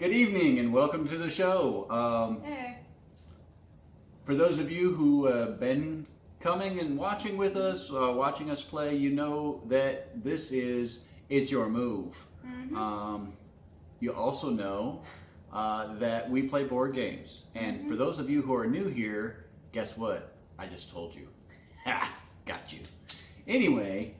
Good evening and welcome to the show. Hey. For those of you who have been coming and watching with us, watching us play, you know that this is It's Your Move. You also know that we play board games. And for those of you who are new here, guess what? I just told you. Ha! Got you. Anyway,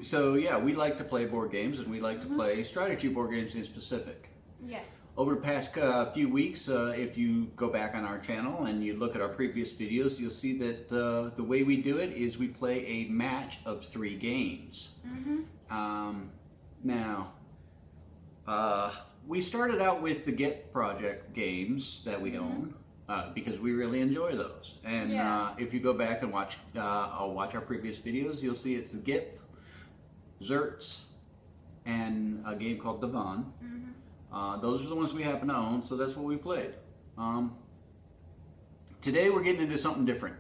so yeah, we like to play board games, and we like to play strategy board games in specific. Yeah. Over the past few weeks, if you go back on our channel and you look at our previous videos, you'll see that the way we do it is we play a match of 3 games. Now, we started out with the Get Project games that we own. Because we really enjoy those, and if you go back and watch our previous videos, you'll see it's Gip, Zerts, and a game called Devon. Those are the ones we happen to own, so that's what we played. Today we're getting into something different.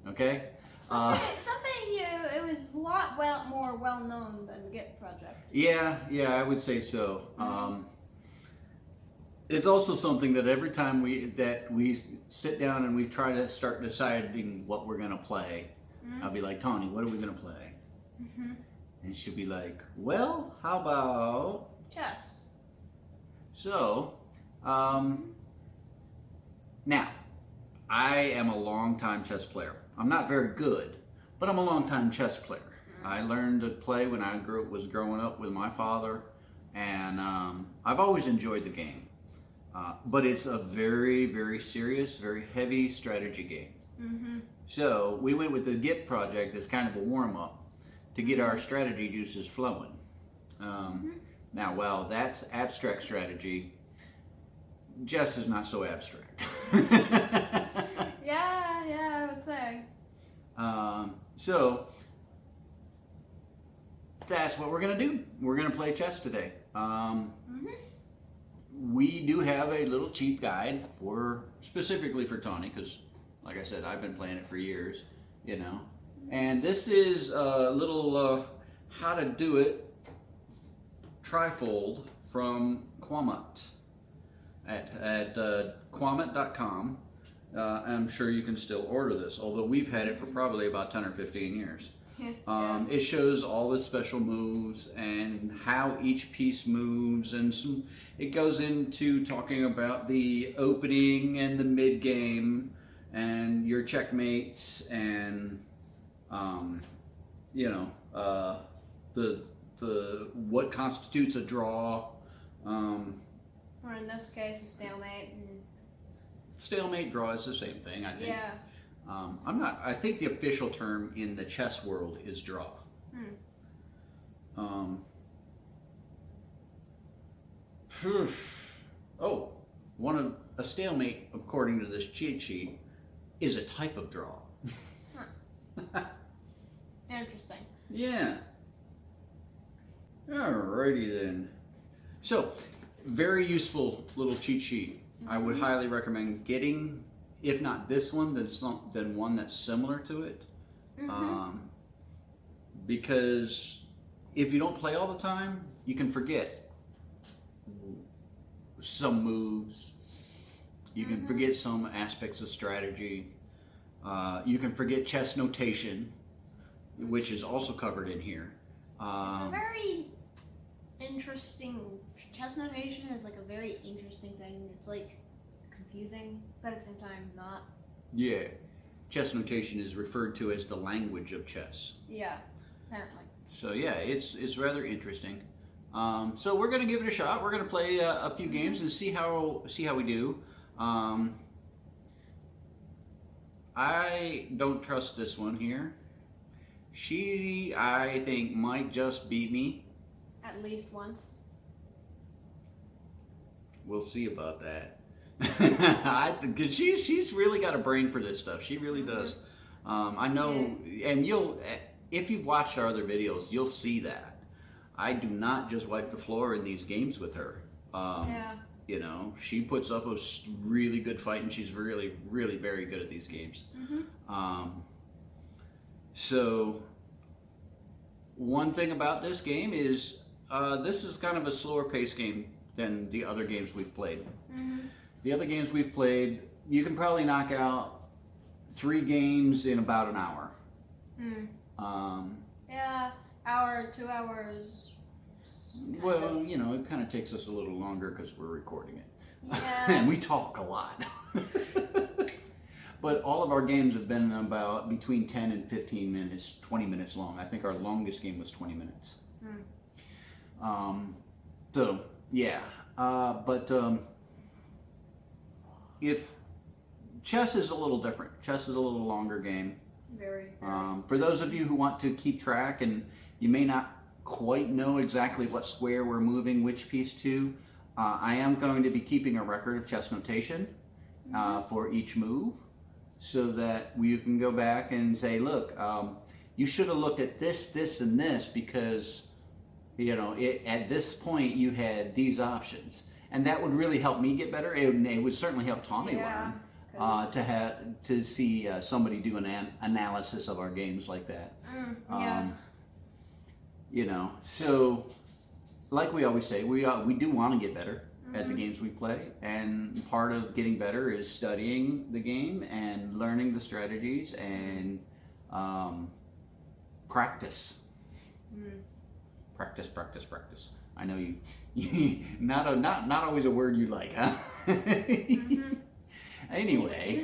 Okay. It was a lot more well known than Git Project. Yeah, I would say so. It's also something that every time we sit down and we try to start deciding what we're gonna play, I'll be like, Tani, what are we gonna play? And she'll be like, well, how about chess? So, now, I am a long-time chess player. I'm not very good, but I'm a long-time chess player. I learned to play when I was growing up with my father, and I've always enjoyed the game. But it's a very, very serious, very heavy strategy game. So we went with the Git Project as kind of a warm-up to get our strategy juices flowing. Now, while that's abstract strategy, chess is not so abstract. Yeah, I would say. So that's what we're gonna do. We're gonna play chess today. We do have a little cheat guide specifically for Tani, because like I said, I've been playing it for years, you know. And this is a little how to do it trifold from Quamut at Quamut.com. I'm sure you can still order this, although we've had it for probably about 10 or 15 years. It shows all the special moves and how each piece moves, and it goes into talking about the opening and the mid game and your checkmates, and the what constitutes a draw, Or in this case, a stalemate. Stalemate, draw is the same thing, I think. Yeah. I think the official term in the chess world is draw. A stalemate, according to this cheat sheet, is a type of draw. Interesting. Yeah. Alrighty then. So, very useful little cheat sheet. I would highly recommend getting, if not this one, then one that's similar to it. Because if you don't play all the time, you can forget some moves. You can forget some aspects of strategy. You can forget chess notation, which is also covered in here. It's a very interesting, chess notation is like a very interesting thing. It's like confusing, but at the same time not. Yeah, chess notation is referred to as the language of chess. Yeah, apparently. So yeah, it's rather interesting. So we're gonna give it a shot. We're gonna play a few games and see how we do. I don't trust this one here. She, I think, might just beat me. At least once. We'll see about that. Cause she's really got a brain for this stuff. She really does. I know, and if you've watched our other videos, you'll see that. I do not just wipe the floor in these games with her. You know, she puts up a really good fight, and she's really, really very good at these games. So, one thing about this game is This is kind of a slower pace game than the other games we've played. Mm-hmm. The other games we've played, you can probably knock out 3 games in about an hour. Yeah, hour, 2 hours. Well, you know, it kind of takes us a little longer because we're recording it. Yeah. And we talk a lot. But all of our games have been about between 10 and 15 minutes, 20 minutes long. I think our longest game was 20 minutes. So, yeah. If chess is a little different. Chess is a little longer game. Very. For those of you who want to keep track and you may not quite know exactly what square we're moving which piece to, I am going to be keeping a record of chess notation for each move, so that you can go back and say, look, you should have looked at this, this, and this because, you know, at this point you had these options. And that would really help me get better. It would certainly help Tommy learn to see somebody do an analysis of our games like that. You know, so like we always say, we do want to get better at the games we play, and part of getting better is studying the game and learning the strategies and practice. Practice, practice, practice. I know you not always a word you like, huh? Anyway,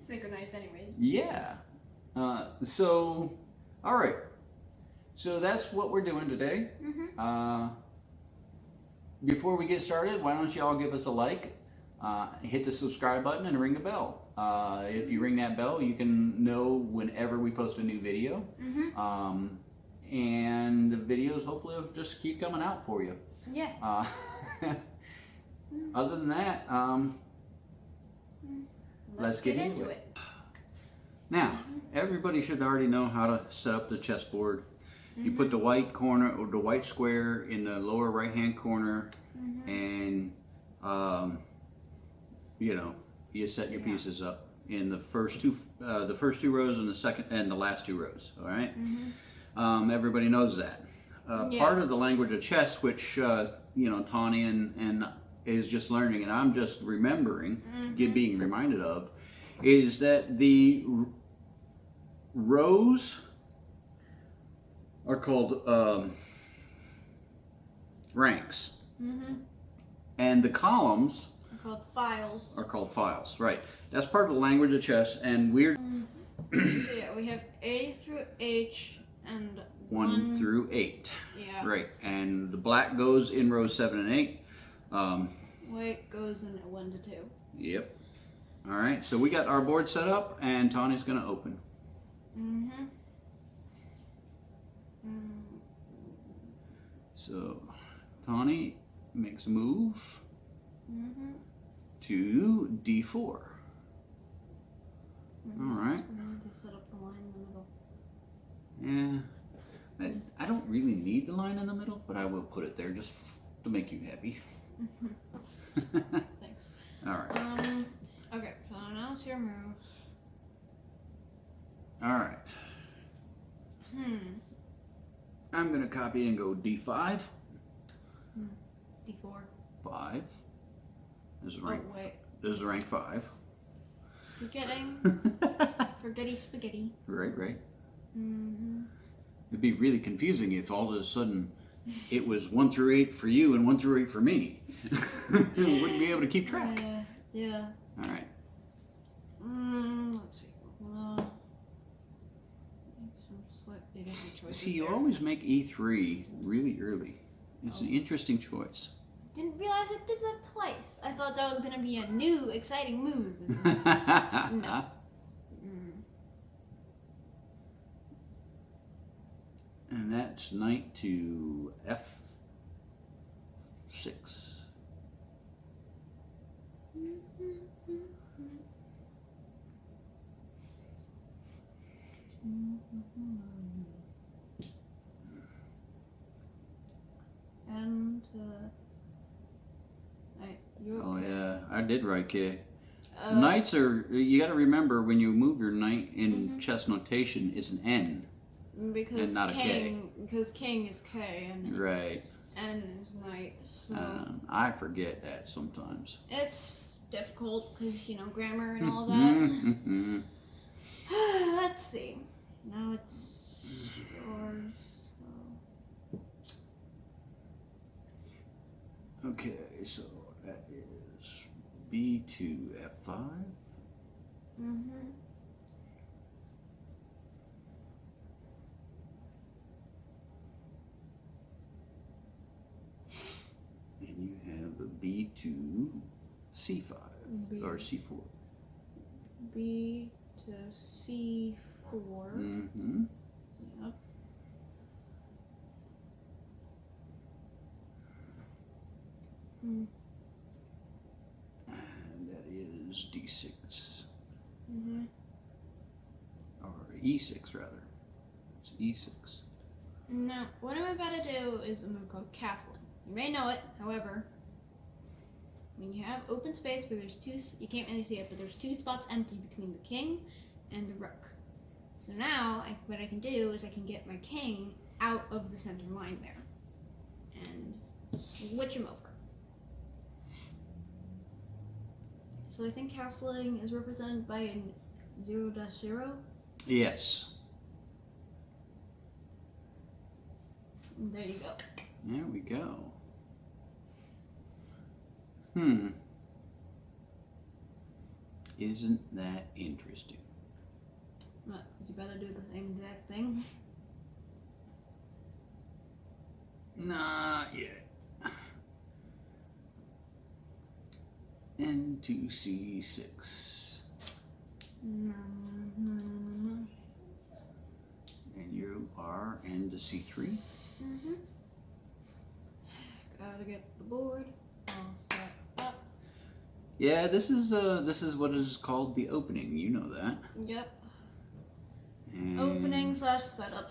synchronized anyways. Yeah. So, all right. So that's what we're doing today. Before we get started, why don't you all give us a like, hit the subscribe button, and ring the bell. If you ring that bell, you can know whenever we post a new video. And the videos hopefully will just keep coming out for you. Yeah. Other than that, let's get into it. Now, everybody should already know how to set up the chessboard. You put the white corner or the white square in the lower right hand corner, and you know, you set your pieces up in the first two rows and the second and the last 2 rows. All right. Everybody knows that. Part of the language of chess, which you know, Tani and is just learning, and I'm just remembering, being reminded of, is that the rows are called ranks, and the columns are called files. Right. That's part of the language of chess, and we're yeah, we have A through H and 1 through 8. Yeah. Right, and the black goes in rows 7 and 8. White goes in 1 to 2. Yep. All right, so we got our board set up, and Tani's going to open. So Tani makes a move to D4. All right. Set up the line in the middle. Yeah, I don't really need the line in the middle, but I will put it there just to make you happy. Thanks. All right. Okay, so now it's your move. All right. I'm going to copy and go D5. D4. 5. This is rank. Oh, wait. This is rank 5. Forgetty spaghetti. Right. It'd be really confusing if all of a sudden it was 1 through 8 for you and 1 through 8 for me. Wouldn't be able to keep track. Yeah. All right. Let's see. Make some slightly different choices. See, you always make E3 really early. It's an interesting choice. Didn't realize I did that twice. I thought that was going to be a new, exciting move. No. And that's knight to F6. And oh yeah, I did right, kid. Knights are, you got to remember when you move your knight in chess notation, it's an N. because And not a K. Because king is K and Right. N is knight. So I forget that sometimes. it's difficult because grammar and all that. Let's see. Now it's yours. So. Okay, so that is B2 F5. Mm-hmm. And you have a B2 C5 or C4. B to C4. Mm-hmm. Yep. Mm. And that is D6. Mm-hmm. Or E6 rather. It's E6. Now, what I'm about to do is I'm going to go castling. You may know it, however, when you have open space where there's two, you can't really see it, but there's two spots empty between the king and the rook. So now, what I can do is I can get my king out of the center line there and switch him over. So I think castling is represented by a 0-0. Yes. And there you go. There we go. Isn't that interesting? What, is you better do the same exact thing? Not yet. N2C6. And you are N to C3. Mm-hmm. Gotta get the board all set up. Yeah, this is what is called the opening. You know that. Yep. And Opening / setup.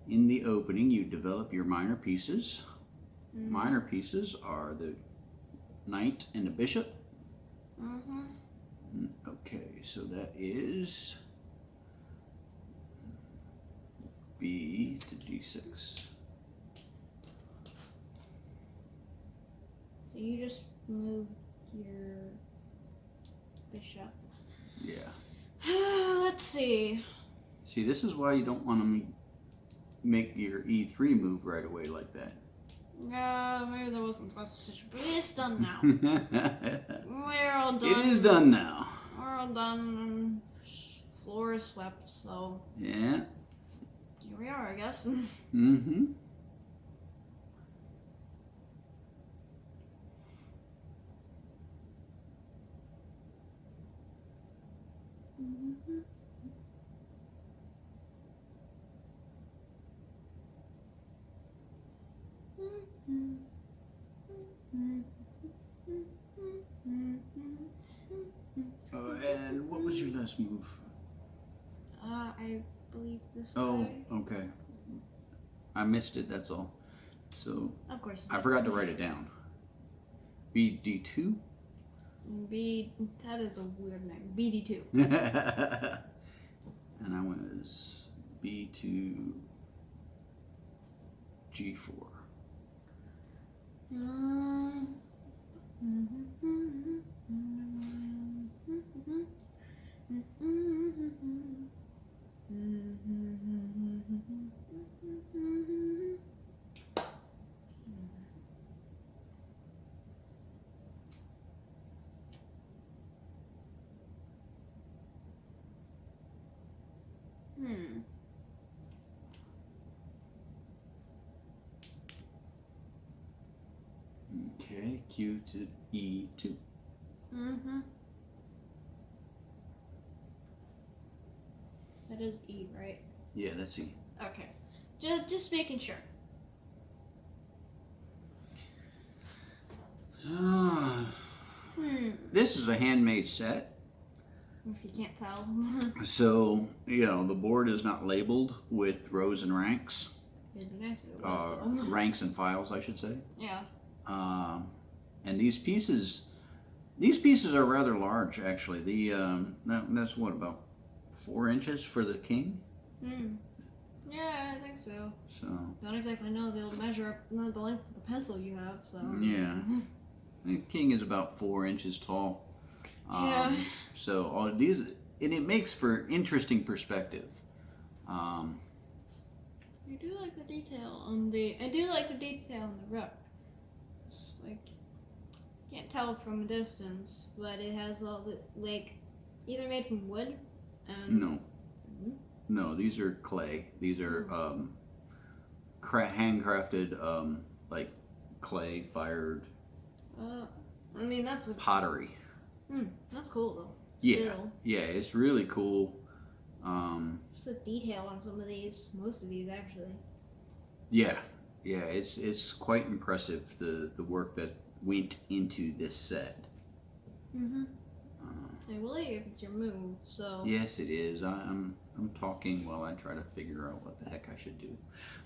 in the opening, you develop your minor pieces. Mm-hmm. Minor pieces are the knight and the bishop. Mm-hmm. Okay, so that is B to D6. So you just move your bishop. Yeah. Let's see. See, this is why you don't want to make your E3 move right away like that. Maybe there wasn't supposed to, but it's done now. We're all done. It is done now. We're all done. Floor is swept, so Yeah. here we are, I guess. Mm-hmm. And what was your last move? I believe this Oh, guy. okay. I missed it, that's all. So, Of course. I forgot to write it down. Bd2? That is a weird name. Bd2. And I was B2 G4. Okay, Q to E2. That is E, right? Yeah, that's E. Okay. Just making sure. This is a handmade set. If you can't tell. So, you know, the board is not labeled with rows and ranks. It'd be nice if it was. Ranks and files, I should say. Yeah. And these pieces are rather large, actually. That's what, about 4 inches for the king? Yeah, I think so. So Don't exactly know the measure up, know the length of the pencil you have, so. yeah, the king is about 4 inches tall. Yeah. So all these, and it makes for interesting perspective. I do like the detail on the. I do like the detail on the rook. It's like can't tell from a distance, but it has all the like either made from wood. And No, no, these are clay. These are handcrafted, like clay fired I mean that's a, pottery. that's cool though. Yeah, Still. yeah, it's really cool. Just the detail on some of these, most of these actually. Yeah, yeah, it's quite impressive the work that went into this set. I believe if it's your move, so. Yes, it is. I'm talking while I try to figure out what the heck I should do.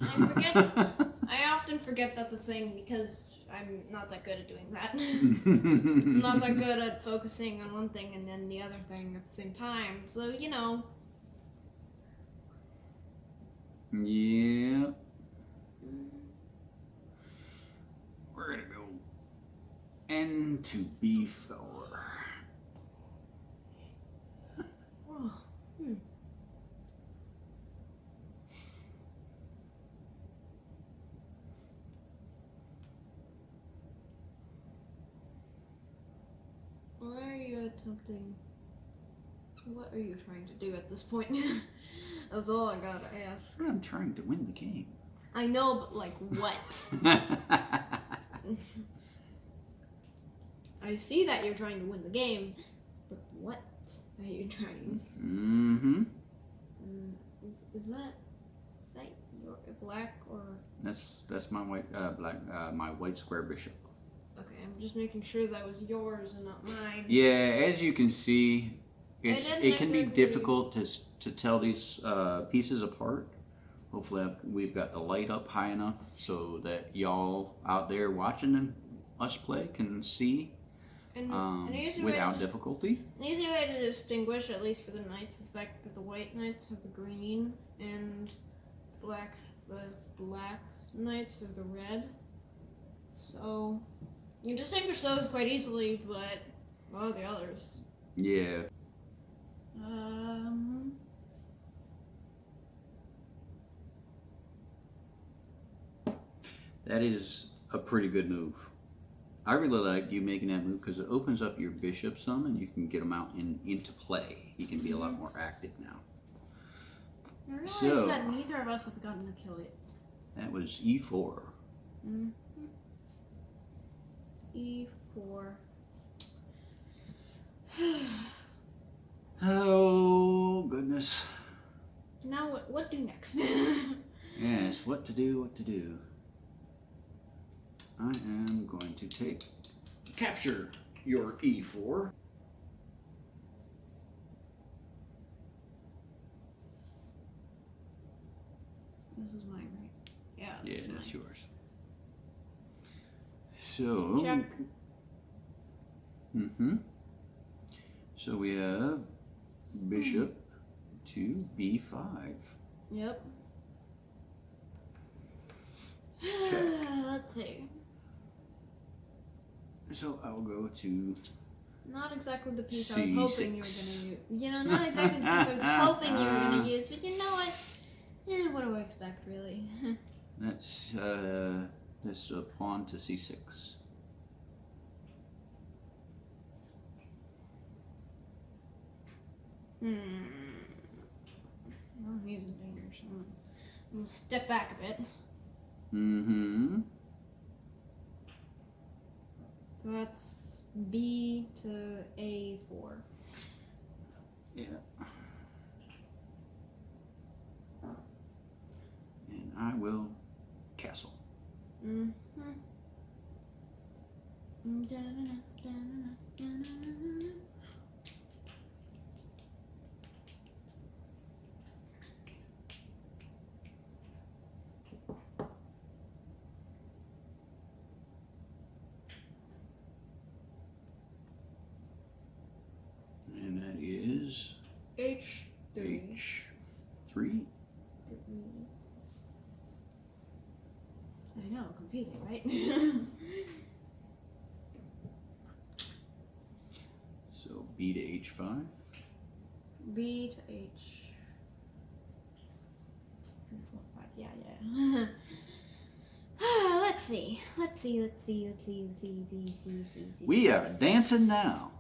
I often forget that's a thing because I'm not that good at doing that. I'm not that good at focusing on one thing and then the other thing at the same time. So, you know. Yeah. We're gonna go N2 Bf5. What are you attempting? What are you trying to do at this point? That's all I gotta ask. I'm trying to win the game. I know, but like what? I see that you're trying to win the game, but what are you trying? Mm-hmm. Is that your black or? That's my white my white square bishop. Okay, I'm just making sure that was yours and not mine. Yeah, as you can see, it can be exactly. difficult to tell these pieces apart. Hopefully we've got the light up high enough so that y'all out there watching us play can see without difficulty. An easy way to distinguish, at least for the knights, is that the white knights have the green and the black knights have the red. So you can distinguish those quite easily, but what are the others? Yeah. That is a pretty good move. I really like you making that move because it opens up your bishop some and you can get them out into play. You can be a lot more active now. I realized that neither of us have gotten to kill it. That was E4. E4. Oh, goodness. Now what do next? Yes, what to do. I am going to capture your E4. This is mine, right? Yeah. Yeah, that's yours. So. Check. So we have bishop to B5. Yep. Let's see. So I'll go to not exactly the piece I was hoping you were C6. gonna use. You know, not exactly the piece I was hoping you were gonna use, but you know what? Yeah, what do I expect, really? That's this pawn to C6. Well, he's in danger, so I'm gonna step back a bit. That's B to A4. Yeah. And I will castle. And that is H3. H3. I know, confusing, right? So B to H5. B to H. Yeah, yeah. Let's see. We are dancing now.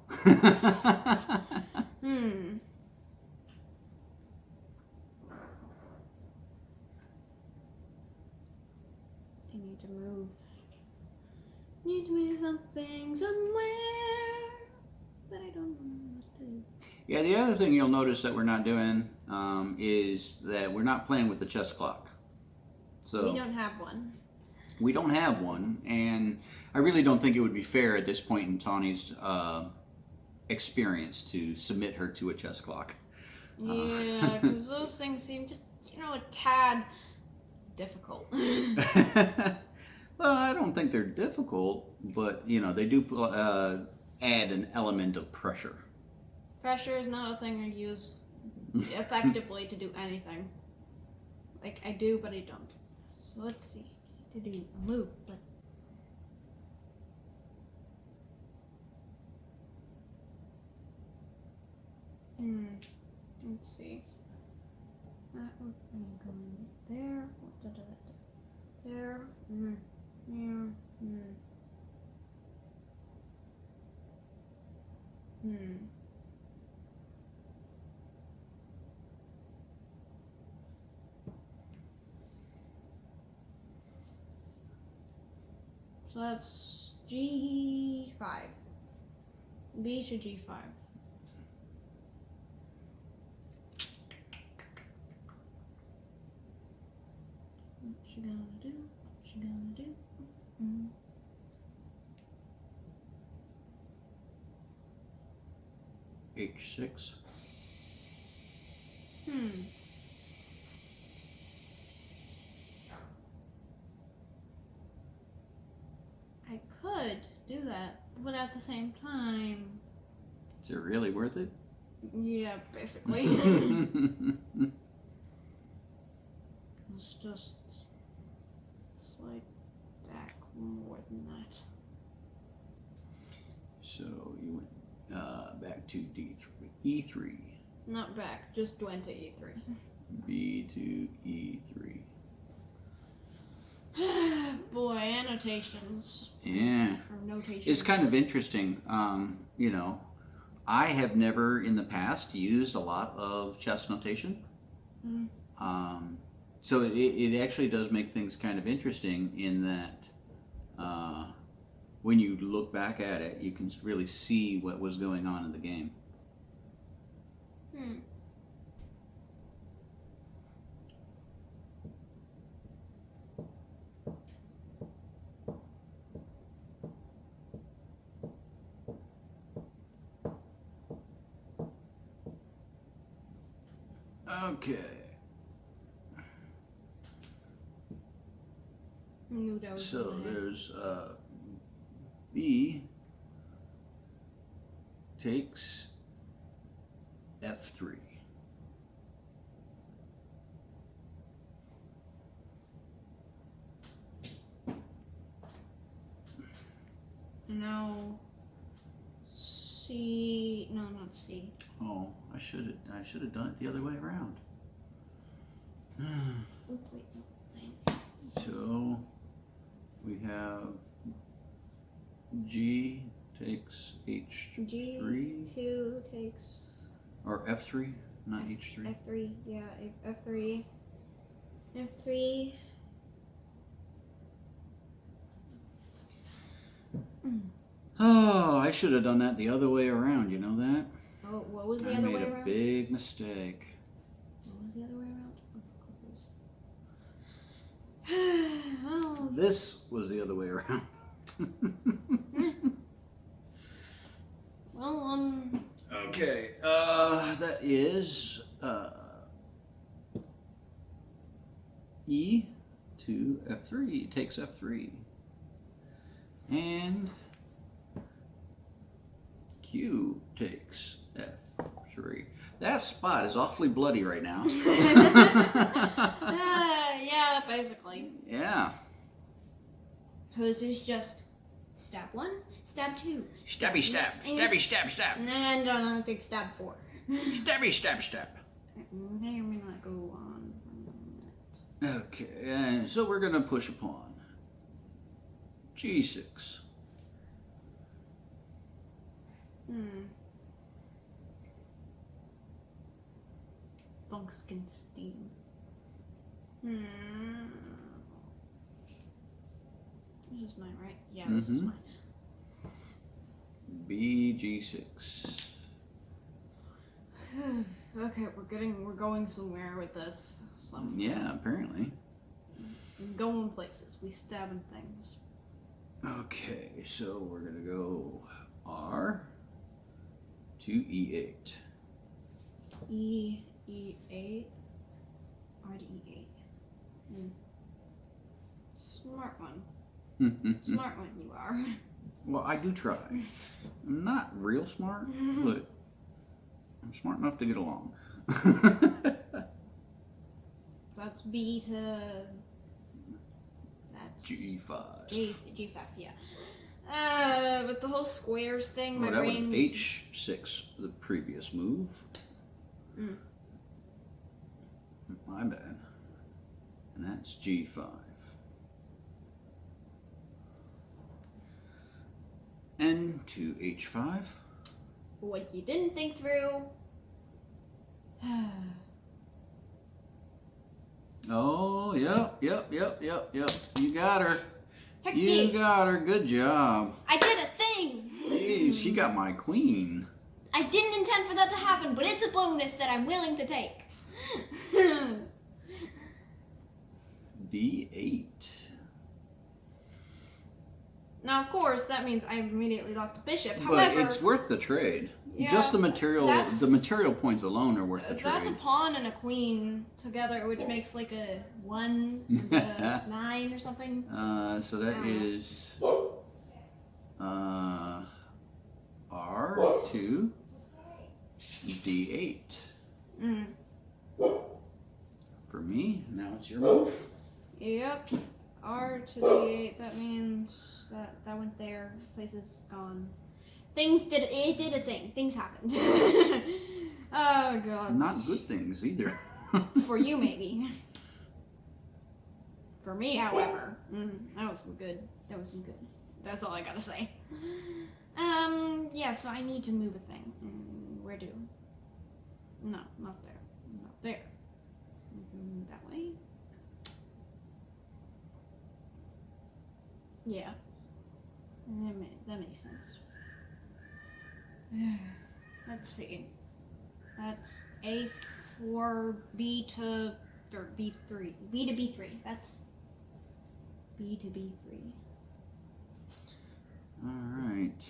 I need to move. Need to move something somewhere, but I don't know what to do. Yeah, the other thing you'll notice that we're not doing is that we're not playing with the chess clock. So We don't have one. we don't have one, and I really don't think it would be fair at this point in Tani's experience to submit her to a chess clock. Yeah, because those things seem just, a tad difficult. Well, I don't think they're difficult, but they do add an element of pressure. Pressure is not a thing I use effectively to do anything. Like, I do, but I don't. So let's see. To do a move, but let's see. That would be going there. There. So that's G5. B to G5. What she gonna do? H6. I could do that, but at the same time, Is it really worth it? yeah, basically. Let's just slide back more than that. So you went back to D3, E3. Not back, just went to E3. B to E3. Boy, annotations. Yeah. Or notations. It's kind of interesting. I have never in the past used a lot of chess notation. So it actually does make things kind of interesting in that when you look back at it, you can really see what was going on in the game. Okay. Knew that was So in my head. there's B takes F3. No. C. No, not C. Oh, I should have done it the other way around. Oop, wait, no. So we have G takes H3 G2 takes or F3, not H3. F3. Yeah, F3. F3. Oh, I should have done that the other way around. You know that? Oh, what was the I other made way a around? big mistake. What was the other way around? Oh, This was the other way around. well, Okay, that is E to F3. It takes F3. And Q takes F3. That spot is awfully bloody right now. yeah, basically. Yeah. Because there's just stab 1, stab 2. Stabby stab, and stabby stab stab. And then end on a big stab 4. Stabby stab stab. May or may not go on. Okay, and so we're gonna push a pawn. G6. Funkskenstein. This is mine, right? Yeah, this is mine. Bg6. Okay, we're going somewhere with this. Yeah, apparently. Going places. We stabbing things. Okay, so we're gonna go R to E8. E8. R to E8. Smart one. Smart one you are. Well, I do try. I'm not real smart, but I'm smart enough to get along. That's B to... That's... G5. G5, yeah. With the whole squares thing, my that brain... was H6, the previous move. My bad. And that's G5. And to H5. What you didn't think through. Oh, yep. You got her. Heck You yeah. got her. Good job. I did a thing. Hey, she got my queen. I didn't intend for that to happen, but it's a bonus that I'm willing to take. D8. Now, of course, that means I immediately lost the bishop. But However, it's worth the trade. Yeah, Just the material points alone are worth the that's a trade. pawn and a queen together, which makes like a 1 and a 9 or something. So that is R to D8. For me, now it's your move. Yep. R to D8, that means that went there. Place is gone. It did a thing. Things happened. Oh god. Not good things either. For you, maybe. For me, however, that was some good. That's all I gotta say. Yeah, so I need to move a thing. Where do? No, not there. Not there. That way? Yeah. That makes sense. Let's see. That's A4, B to B3. B to B3. That's B to B3. All right.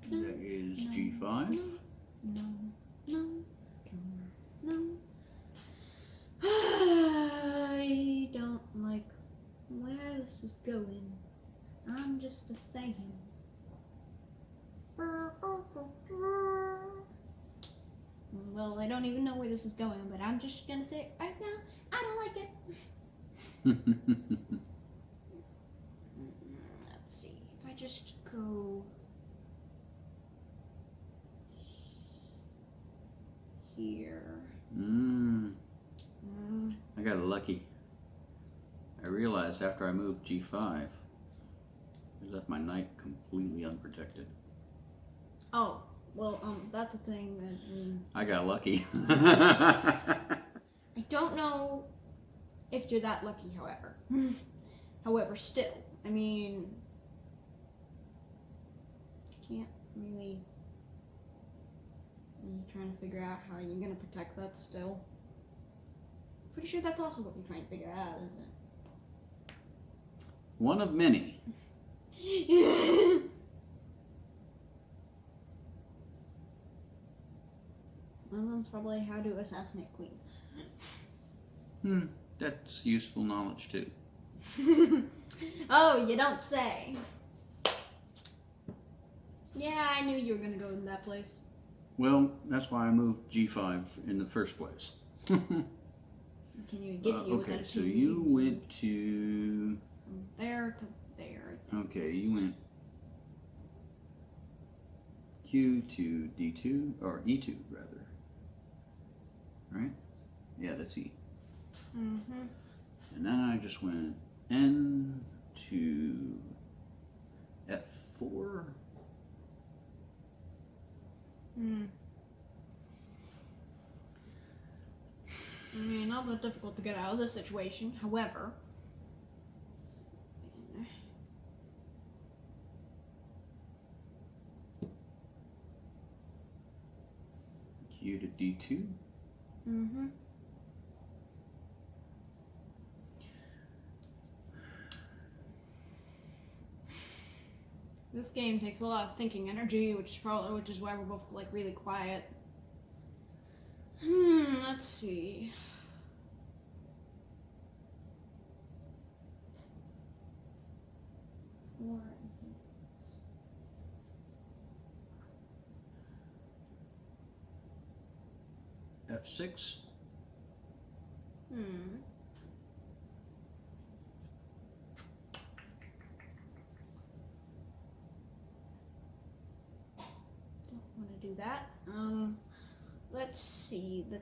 That is G5. No. I don't like where this is going. I'm just a saying. Well, I don't even know where this is going, but I'm just gonna say it right now. I don't like it. Let's see. If I just go here. I got lucky. I realized after I moved G5, I left my knight completely unprotected. Oh, well, that's a thing that I got lucky. I don't know if you're that lucky, however. However, still, I mean, can't really. I'm trying to figure out how you're gonna protect that still. Pretty sure that's also what you're trying to figure out, isn't it? One of many. One of them's probably how to assassinate Queen. That's useful knowledge too. Oh, you don't say. Yeah, I knew you were gonna go in that place. Well, that's why I moved G5 in the first place. Can you get to you without Okay, a so two you moving went to... from there to there. Okay, you went Q2 D2, or E2 rather. Right? Yeah, that's E. Mm-hmm. And then I just went N to F4. Hmm. I mean, not that difficult to get out of this situation. However, Q to D2. mm-hmm. This game takes a lot of thinking energy, which is why we're both like really quiet. Let's see. F6. Don't want to do that. Let's see. No.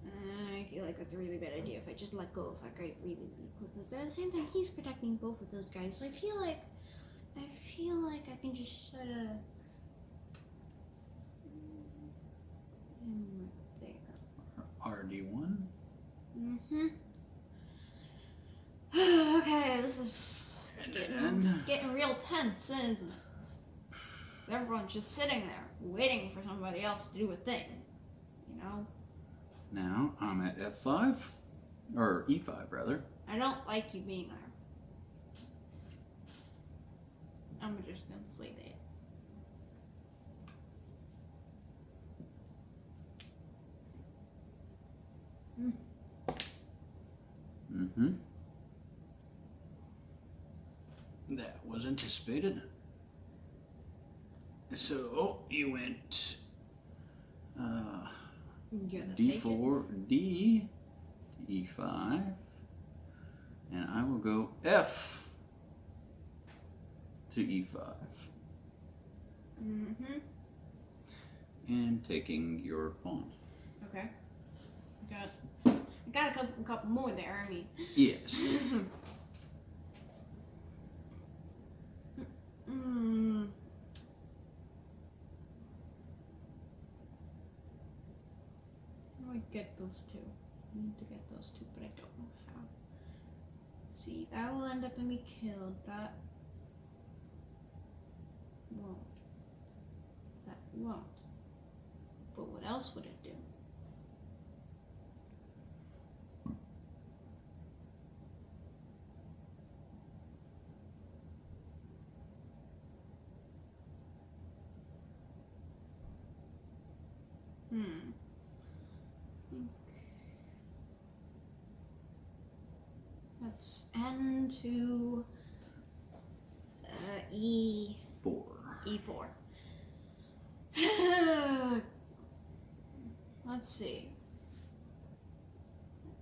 I feel like that's a really bad idea if I just let go of that guy really, really quickly. But at the same time, he's protecting both of those guys. So I feel like I can just sort of there. RD1. Okay, this is getting real tense, isn't it? Everyone's just sitting there waiting for somebody else to do a thing, you know? Now I'm at F5, or E5 rather. I don't like you being there. I'm just gonna slay that. That was anticipated. So you went D4, D, E5, and I will go F to E5. And taking your pawn. Okay. I got a couple more there. I mean. Yes. How do I get those two? I need to get those two, but I don't know how. Let's see, that will end up in me killed. That won't. That won't. But what else would it do? That's N to E4. E4. Let's see.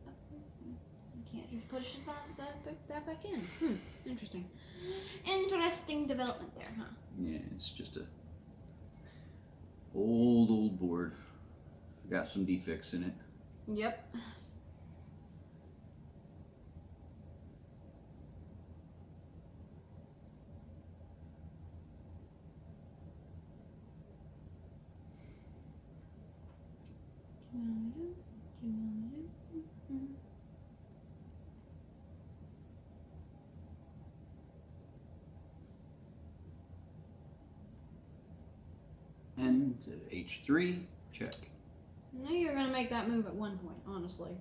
I can't just push that back in. Interesting. Interesting development there, huh? Yeah, it's just a old board. Got some defects in it. Yep. And H3, check. I knew you were going to make that move at one point, honestly.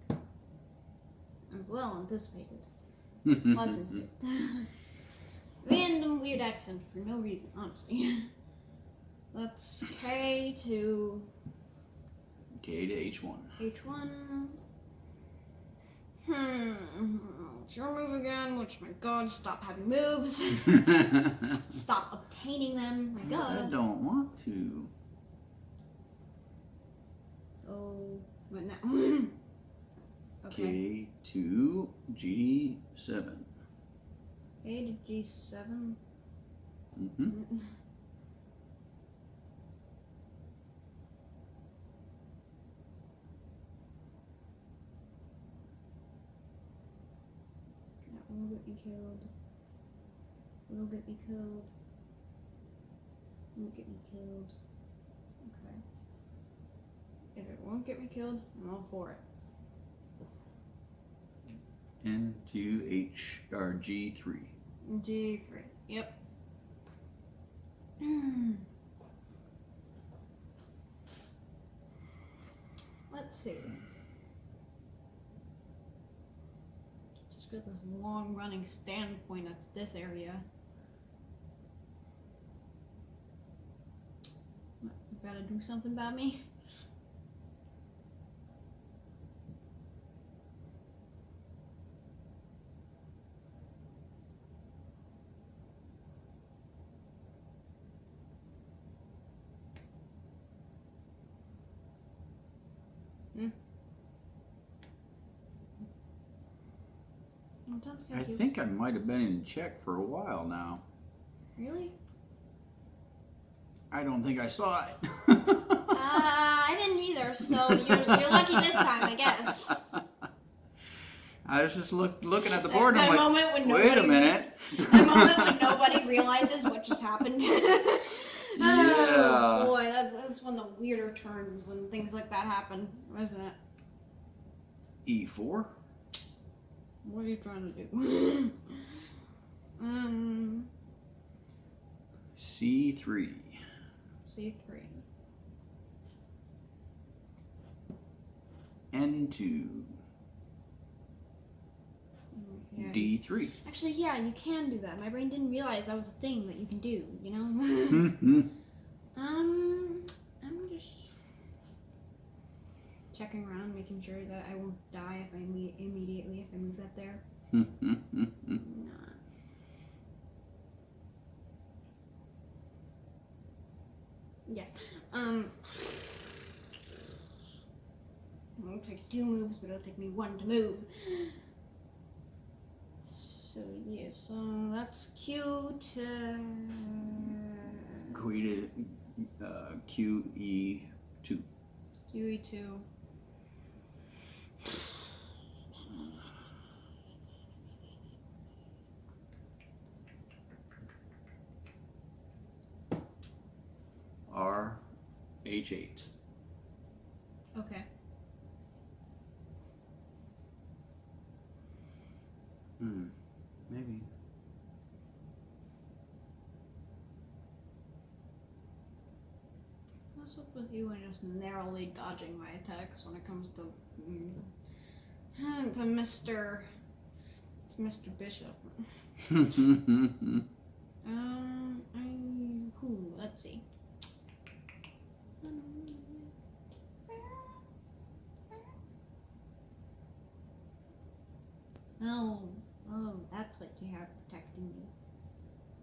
It was well anticipated. Wasn't it? Random weird accent for no reason, honestly. Let's that's K to K to H1. H1. It's your move again, which, my god, stop having moves. Stop obtaining them, my god. I don't want to. So, what now? Okay. K to G7. A to G7. Mm-hmm. That will get me killed. Will get me killed. Won't get me killed. Okay. If it won't get me killed, I'm all for it. N to H or G3. G3. Yep. Let's see. Just got this long running standpoint at this area. What, you gotta do something about me? Well, sounds I kinda cute. think I might have been in check for a while now. Really? I don't think I saw it. I didn't either, so you're lucky this time, I guess. I was just looking at the board and That I'm like, moment when wait a nobody- minute. That moment when nobody realizes what just happened. Yeah. Oh boy, that's one of the weirder turns when things like that happen, isn't it? E4. What are you trying to do? C3. C3. N2. Yeah. D3. Actually, yeah, you can do that. My brain didn't realize that was a thing that you can do, you know? Mm-hmm. I'm just checking around, making sure that I won't die if I immediately if I move that there. Nah. Yeah. It won't take 2 moves, but it'll take me 1 to move. So yeah, so that's Q to QE2. QE2. R H8. Okay. Maybe. What's up with you and just narrowly dodging my attacks when it comes to Mr. Bishop? Let's see. Oh, that's what you have protecting me.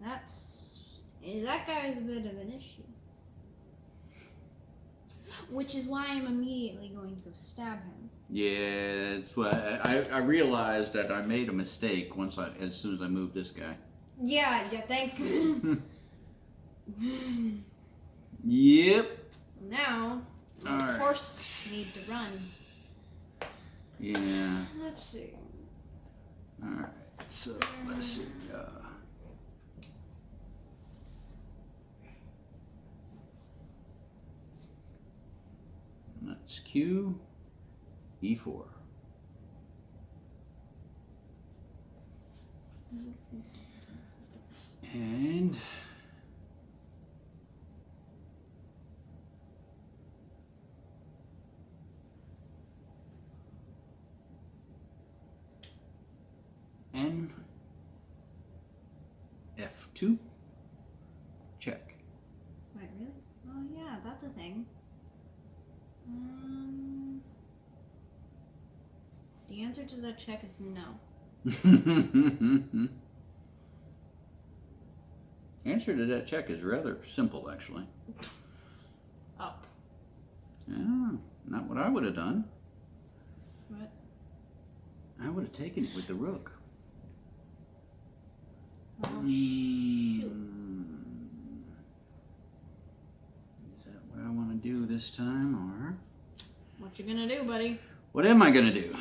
That guy's a bit of an issue. Which is why I'm immediately going to go stab him. Yeah, it's what I realized that I made a mistake as soon as I moved this guy. Yeah, thank you. Yep. Now, All of right. course, need to run. Yeah. Let's see. All right. So let's see. That's Q E4. And Nf2 check. Wait, really? Oh that's a thing. The answer to that check is no. Answer to that check is rather simple, actually. Up. Yeah, not what I would have done. What? I would have taken it with the rook. Oh, shoot. Is that what I want to do this time, or What you gonna do, buddy? what am I gonna do?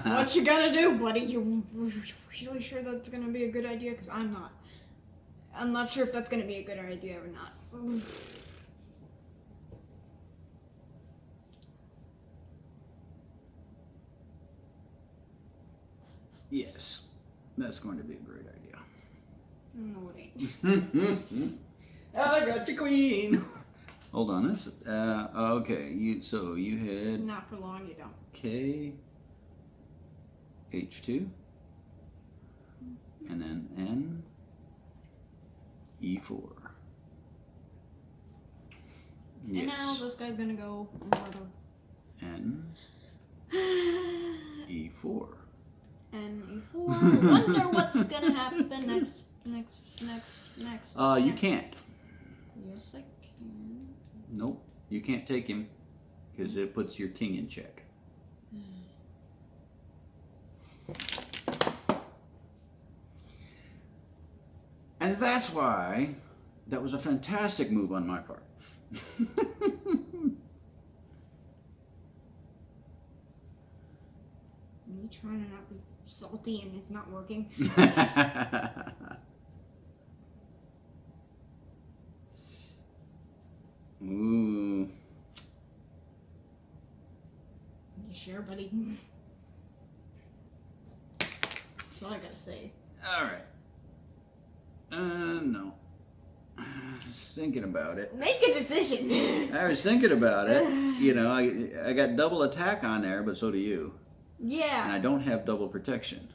What you gonna do, buddy? You really sure that's gonna be a good idea? Because I'm not. I'm not sure if that's gonna be a good idea or not. Yes, that's going to be a great idea. No, it ain't. I got your queen. Hold on, this. Okay, you had Not for long, you don't. K, H2, and then N, E4. Yes. And now this guy's gonna go another. N, E4. And E4. Wonder what's gonna happen next. You can't. Yes, I can. Nope, you can't take him because it puts your king in check. And that's why that was a fantastic move on my part. Me trying to not be salty and it's not working. Ooh. You sure, buddy? That's all I gotta say. All right. No. I was thinking about it. Make a decision. I was thinking about it. You know, I got double attack on there, but so do you. And Yeah. I don't have double protection.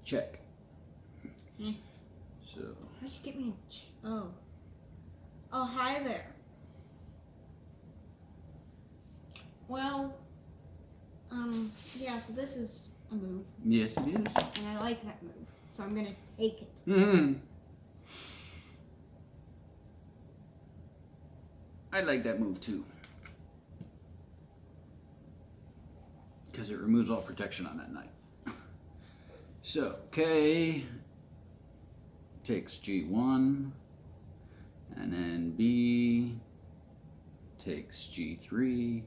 Check. Hmm. So. How'd you get me? Oh. Oh, hi there. Well, yeah. So this is a move, Yes, it is. and I like that move, so I'm gonna take it. Mm-hmm. I like that move too. Because it removes all protection on that knight. So, K takes G1, and then B takes G3.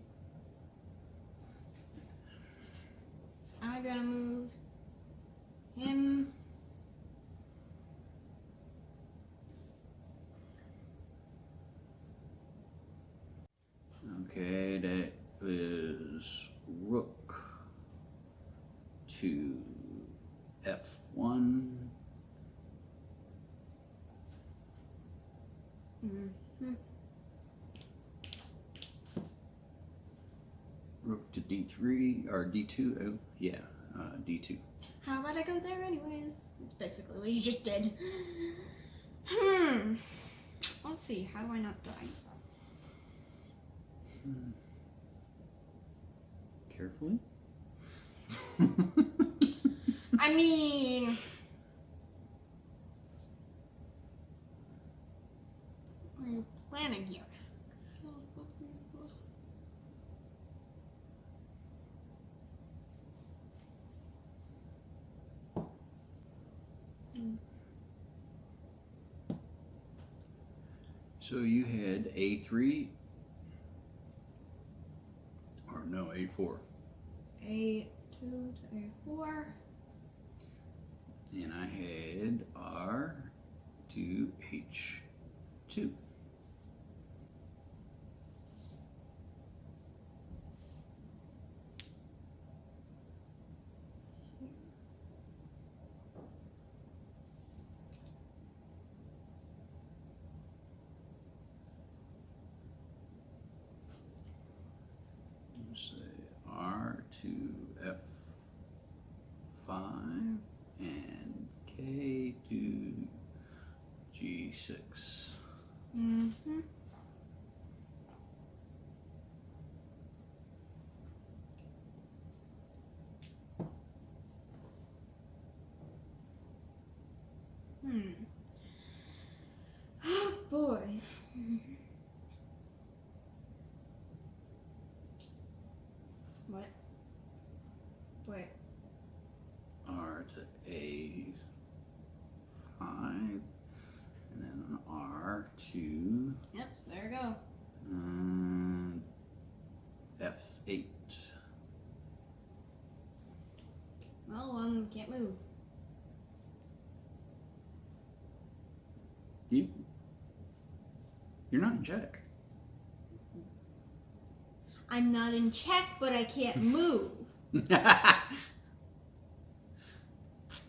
I gotta move him. Okay, that is Rook to F1. Mm-hmm. Rook to D3 or D2. Oh, yeah, D2. How about I go there anyways? It's basically what you just did. Let's see. How do I not die? Carefully. I mean, what are you planning here? So you had A3, or no, A4. A2 to A4. And I had R to H2. D6. Mm-hmm. Oh boy. What? Wait. R to A5, and then an R to Yep, there we go. F8. Well, can't move. You're not in check. I'm not in check, but I can't move.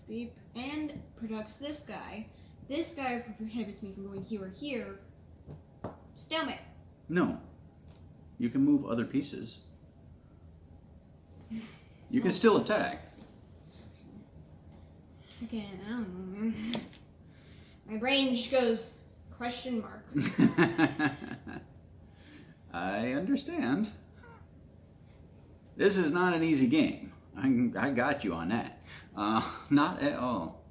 Beep. And protects this guy. This guy prohibits me from going here or here. Stalemate. No. You can move other pieces. You can still attack. Okay, I don't know. My brain just goes, question mark. I understand. This is not an easy game. I got you on that. Not at all.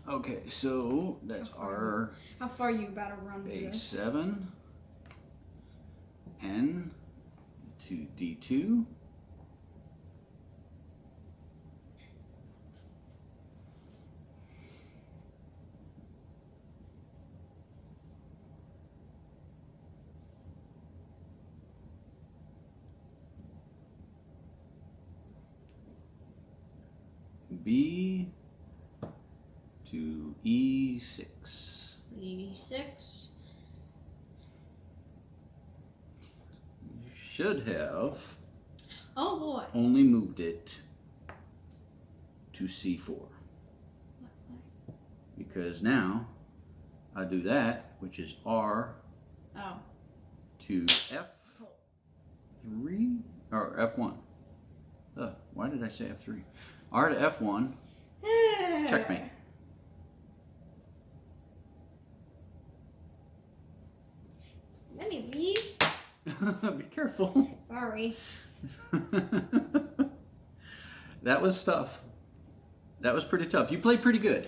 Okay, so that's our How far are you about to run with this? A7, N to D2. B to E6. Bd6. You should have Oh boy. only moved it to C4. Because now I do that, which is R Oh. to F3 or F1. Why did I say F3? R to F1. Checkmate. Let me leave. Be careful. Sorry. That was tough. That was pretty tough. You played pretty good.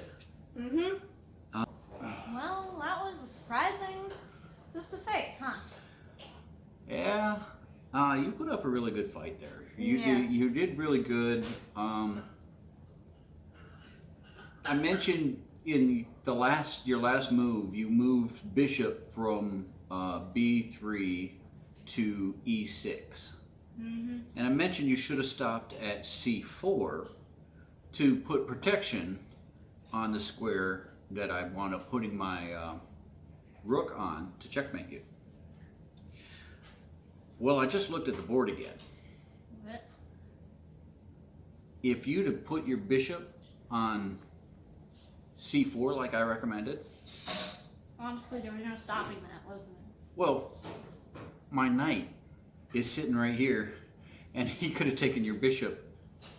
Mm-hmm. Well, that was a surprising twist of fate, huh? Yeah. You put up a really good fight there. Yeah. You did really good. I mentioned in your last move, you moved bishop from B3 to E6. Mm-hmm. And I mentioned you should have stopped at C4 to put protection on the square that I wound up putting my rook on to checkmate you. Well, I just looked at the board again. What? If you'd have put your bishop on C4 like I recommended, Honestly, there was no stopping that, wasn't it? well, my knight is sitting right here, and he could have taken your bishop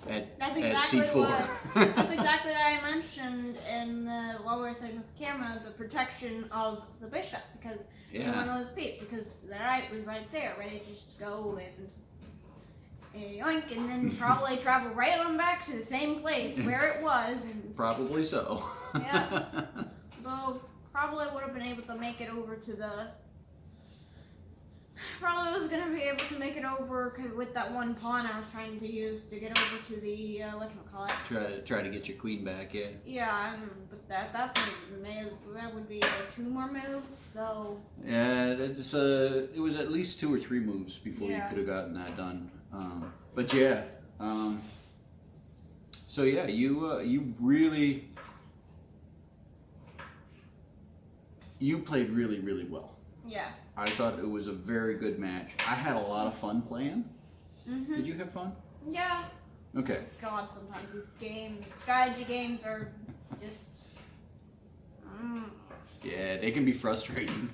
at C4. That's exactly what I mentioned in while we were setting up the camera, the protection of the bishop, because you want to lose a piece, because the knight was right there, ready to just go and yoink, and then probably travel right on back to the same place where it was. And, Probably so. yeah. Though probably would have been able to make it over to the. Probably was going to be able to make it over with that one pawn I was trying to use to get over to the, whatchamacallit. Try to get your queen back, yeah. Yeah, but that would be like 2 more moves, so. Yeah, it was at least 2 or 3 moves before you could have gotten that done. But yeah, so yeah, you played really, really well. Yeah. I thought it was a very good match. I had a lot of fun playing. Mm-hmm. Did you have fun? Yeah. Okay. God, sometimes these strategy games are just. Yeah, they can be frustrating.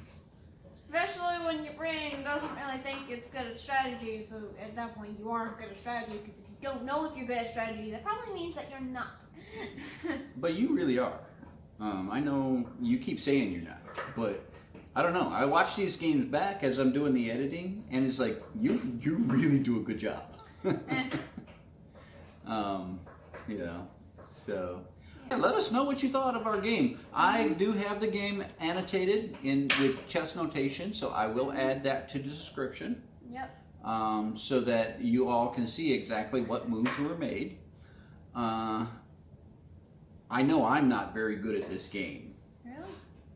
Especially when your brain doesn't really think it's good at strategy, so at that point you aren't good at strategy, because if you don't know if you're good at strategy, that probably means that you're not. But you really are. I know you keep saying you're not, but I don't know. I watch these games back as I'm doing the editing, and it's like you really do a good job. You know, so let us know what you thought of our game. I do have the game annotated with chess notation, so I will add that to the description. Yep. So that you all can see exactly what moves were made. I know I'm not very good at this game. Really?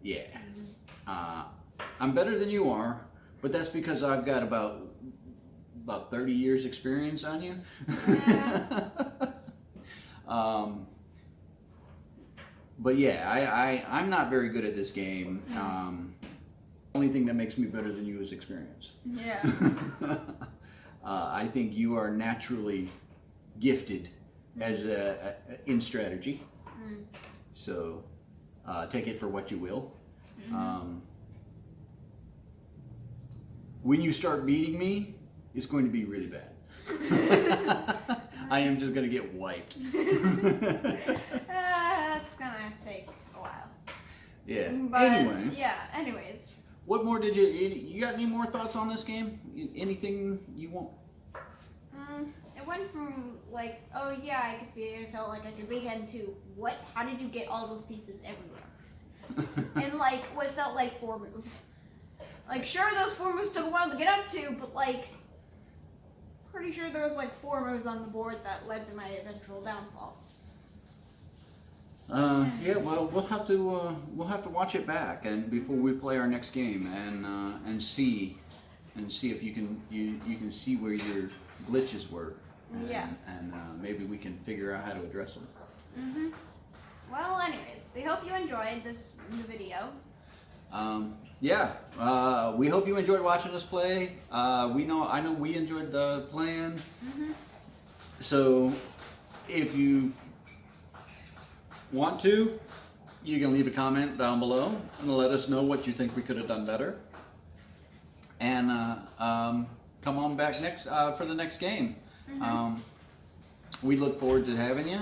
Yeah. I'm better than you are, but that's because I've got about 30 years experience on you. Yeah. But yeah, I'm not very good at this game. Only thing that makes me better than you is experience. Yeah. I think you are naturally gifted as in strategy. So take it for what you will. When you start beating me, it's going to be really bad. I am just going to get wiped. That's gonna take a while. Yeah. But, anyway. Yeah. Anyways. What more did you got any more thoughts on this game? Anything you want? It went from like, oh yeah, I felt like I could beat him to what? How did you get all those pieces everywhere? And like what felt like 4 moves. Like sure, those 4 moves took a while to get up to, but like pretty sure there was like 4 moves on the board that led to my eventual downfall. Yeah, well, we'll have to watch it back and before we play our next game and see if you can see where your glitches were. And maybe we can figure out how to address them. Well, anyways, we hope you enjoyed this video. Yeah, we hope you enjoyed watching us play. I know we enjoyed playing. So if you want to, you can leave a comment down below and let us know what you think we could have done better. And come on back next for the next game. We look forward to having you.